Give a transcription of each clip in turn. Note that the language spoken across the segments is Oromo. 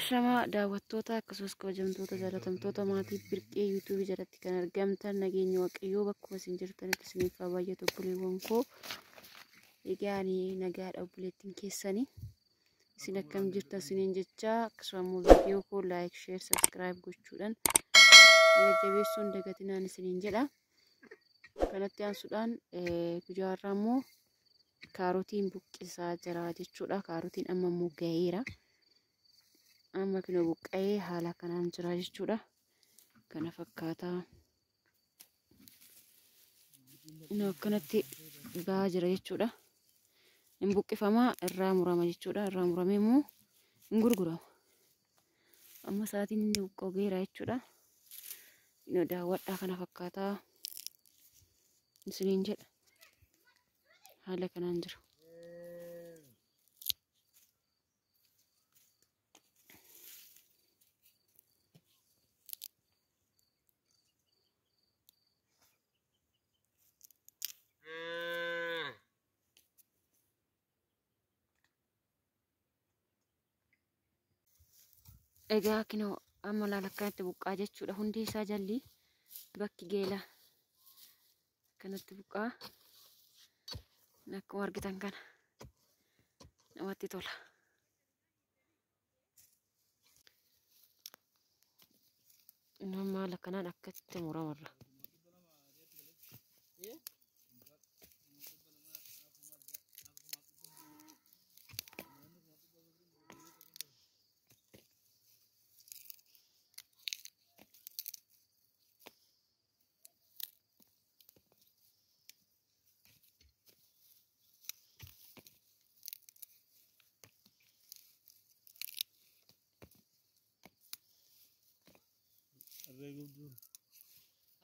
Ashama daawwattoota akkasumas kabajamtoota jaalatamtoota maatii birqee yuutuubii jalatti kan argamtan nageenya waaqayyoo bakkuma isin jirtanitti isiniif haa baay'atu obboleewwan koo. Egaan nagaadha obboleettiin keessanii isin akkam jirtan isiniin jecha akkasumas viidiyoo koo like share subscribe gochuudhaan jajjabeessuun dagatinaan isiniin jedha. Kanatti aansuudhaan guyyaa har'aa immoo kaarotiin buqqisaa jira jechuudha. Kaarotiin amma immoo gaheera. Amma kino buqqa'ee haala kanaan jira jechuudha. Kana fakkaataa akkanatti ba'aa jira jechuudha. Hin buqqifamaa irraa murama jechuudha. Irraa muramee immoo hin gurgurama. Amma sa'aatiin inni buqqa'eera jechuudha. Ino daawwadhaa kana fakkaataa isiniin jedha. Haala kanaan jira. Egaa kinoo amma laalakkaatti buqqaa jechuudha. Hundi isaa jalli bakki geela kanatti buqqaa. Akkuma argitan kana namatti tola. Nama haala kanaan akkatti muramarra.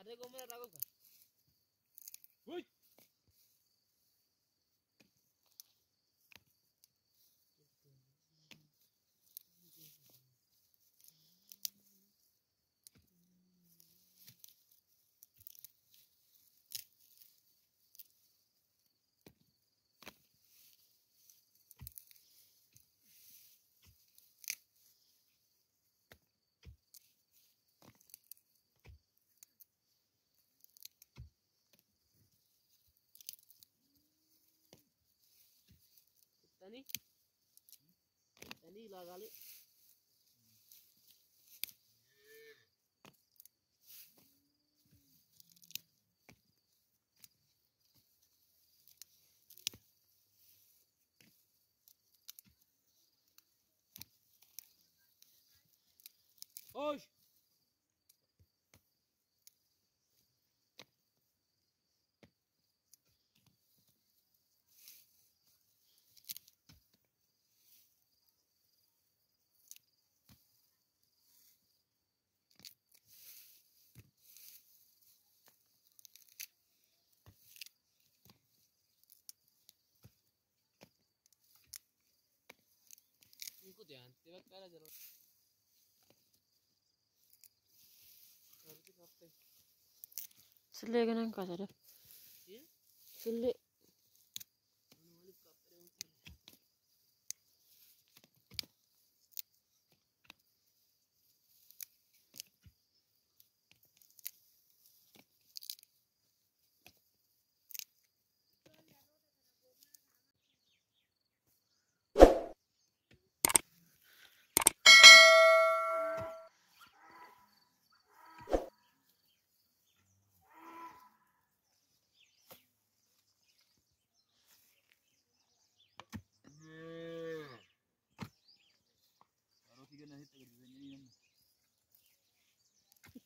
Ada gomel ragu kan? Woi. Tani lah kali. Osh. Ikut ya, tiba kala jalan. Sillee ganan kaasada. Sillee.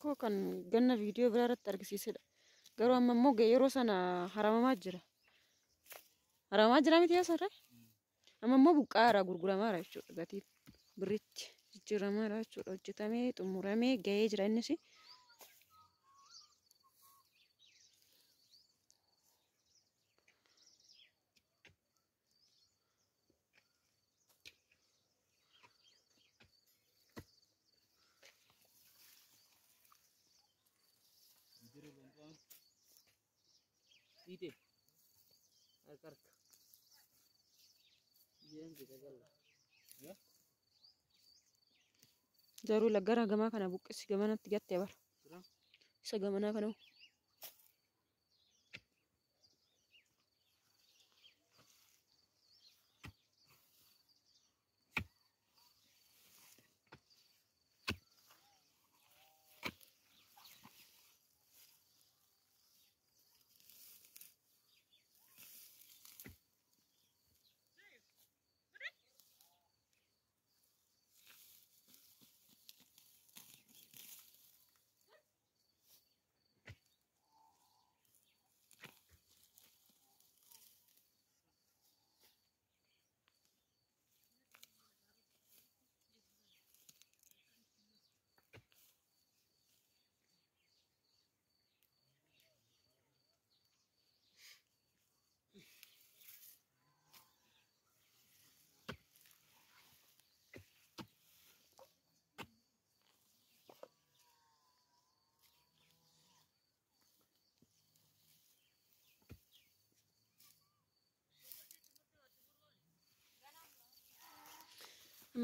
Kau kan ganna video biraarratti argisiisedha. Garuu amma immoo yeroo sana haramamaa jira miti yaasarra. Amma immoo buqqaara gurguramaara jechuudha. Gatii birritti jijjiiramaadha jechuudha. Hojjetamee xumuramee gahee jira innis. Ite, akar, jangan kita jalan, ya. Jaruu laggara gamaa kana buqqisi gamanatti gattee bara. Sira. Isa gamanaa kana.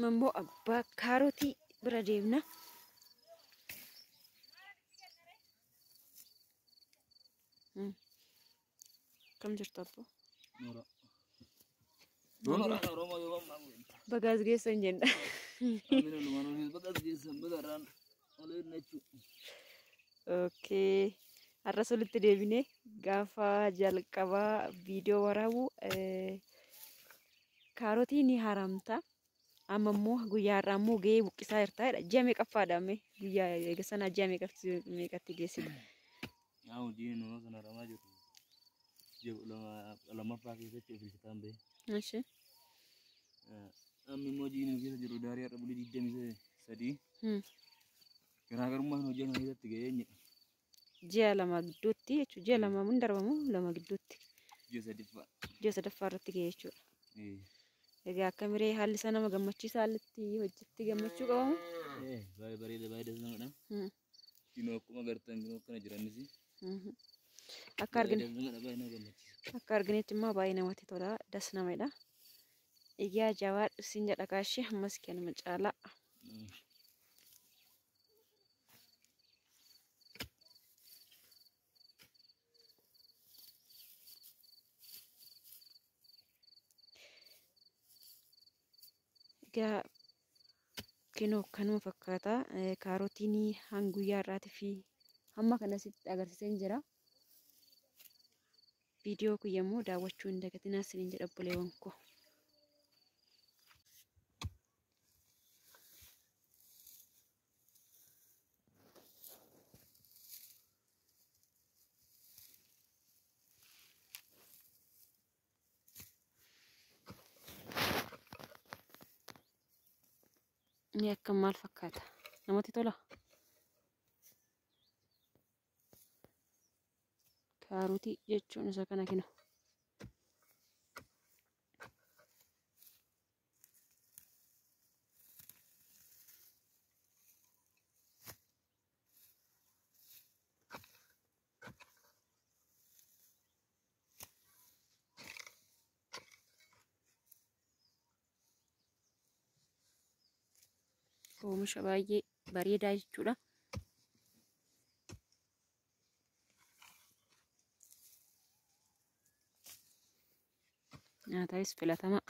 Mambo abbaa kaarotii bira deemna. Kam jirtu abbo? Nora. Nora Oromo yoo mamu. Bagaas geessa hin jenna. Amina lumano bagas geessan bagaraan olee nachu. Okay. Har'a solitti deebinee gaafa jalqabaa viidiyoo waraabu kaarotii ni haramta. Amma immoo guyyaa irraa immoo gahee buqqisaa jirta jedha. Ji'a meeqaffaadhaame guyyaa eega sana ji'a meeqatti geessite? Yaa hojii nama kana ramaa jiru. Lammaffaa keessatti ofiisitaan bahe. Eshi. Amma immoo hojii nama keessa jiru daarii har'a bulii 23. Garaagarummaan hojii kana keessatti gahee eenyudha? Ji'a lama gidduutti jechuudha. Ji'a lama mun darbamu lama gidduutti. Ji'a sadaffaa. Ji'a sadaffaa irratti gahee jechuudha. Egaa akka miree haalli isaa nama gammachiisa haallitti hojjetti gammachuu qabamu. Baay'ee bareeda baay'ee dasa namadha. Kinoo akkuma agartan kinoo akkana jiranis. Akka arginetti immoo baay'ee namatti tola das namadha. Egaa jawaa isin jedha kaashee ammas kenna caalaa. Egaa kinoo kanuma fakkaata kaarotiin hanguyyaa irraatii fi hamma kanasitti agarsiisee jira. Viidiyoo kun yommuu daawwachuu hin dagatinaa isiniin jedha obboleewwan koo. Ini akka maal fakkaata? Namatti tola? Kaarotii jechuun isa kana kinu. Oomisha baay'ee bareedaa jechuudha. Nyaataafis filatamaa.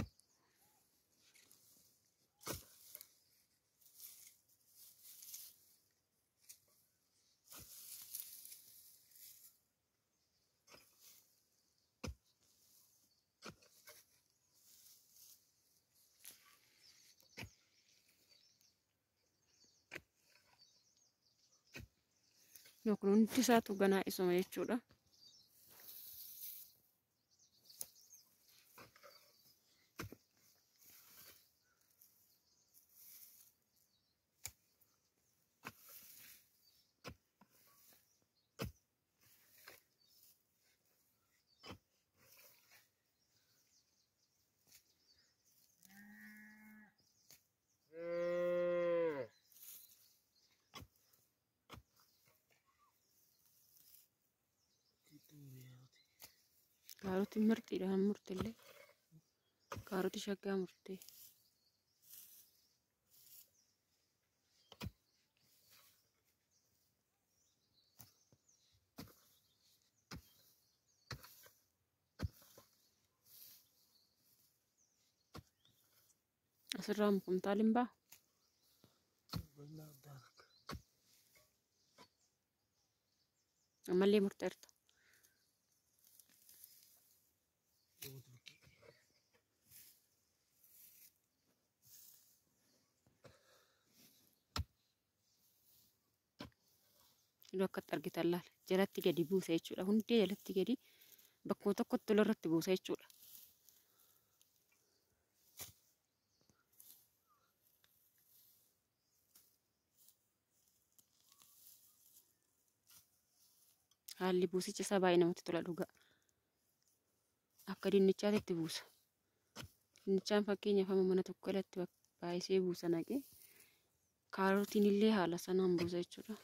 Kun hundi isaatu ganaa isuma jechuudha. Kaarotiin mirxiidha murtillee. Kaarotii shaggaa murtee. Asirraa mukumtaaliin baa. Ammallee murteerta. Iddoo akkatti argitan laala. Jalatti gadi buusa jechuudha. Hundee jalatti gadi bakkuma tokkotti irratti buusa jechuudha. Haalli buusicha isaa baay'ee namatti tola dhugaa. Akka dinnichaatti buusa. Dinnichaan fakkeenyaaf amma mana tokko jalatti baay'isee buusa naqee. Kaarotiin illee haala sanaan buusa jechuudha.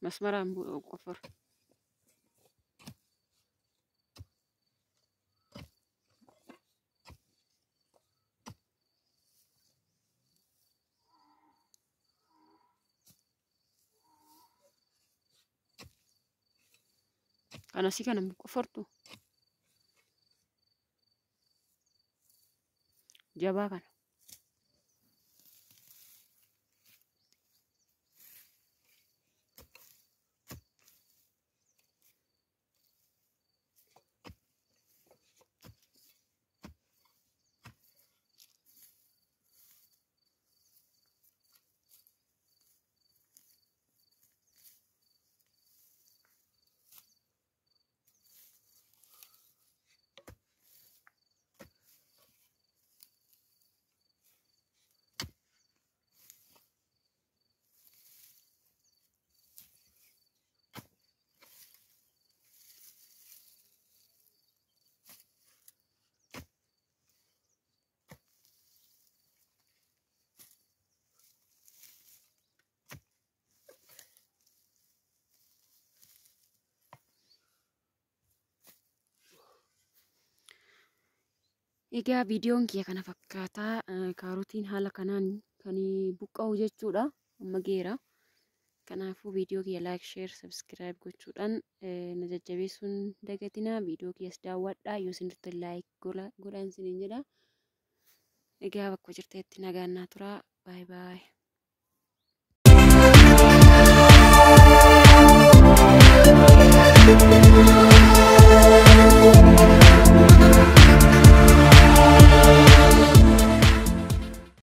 Masmaraan qofar. Kana si kana qofartu. Jabaa kana. Egaa viidiyoon kiyya kana fakkaataa kaarotiin haala kanaan kan buqqa'u jechuudha. Amma geera. Kanaafuu viidiyoo kiyya like, share, subscribe gochuudhaan na jajjabeessuun dagatinaa. Viidiyoo kiyyas daawwadhaa. Yoo isinitti like godhaan isiniin jedha. Egaa bakka jirtetti nagaan naa turaa. Bye bye.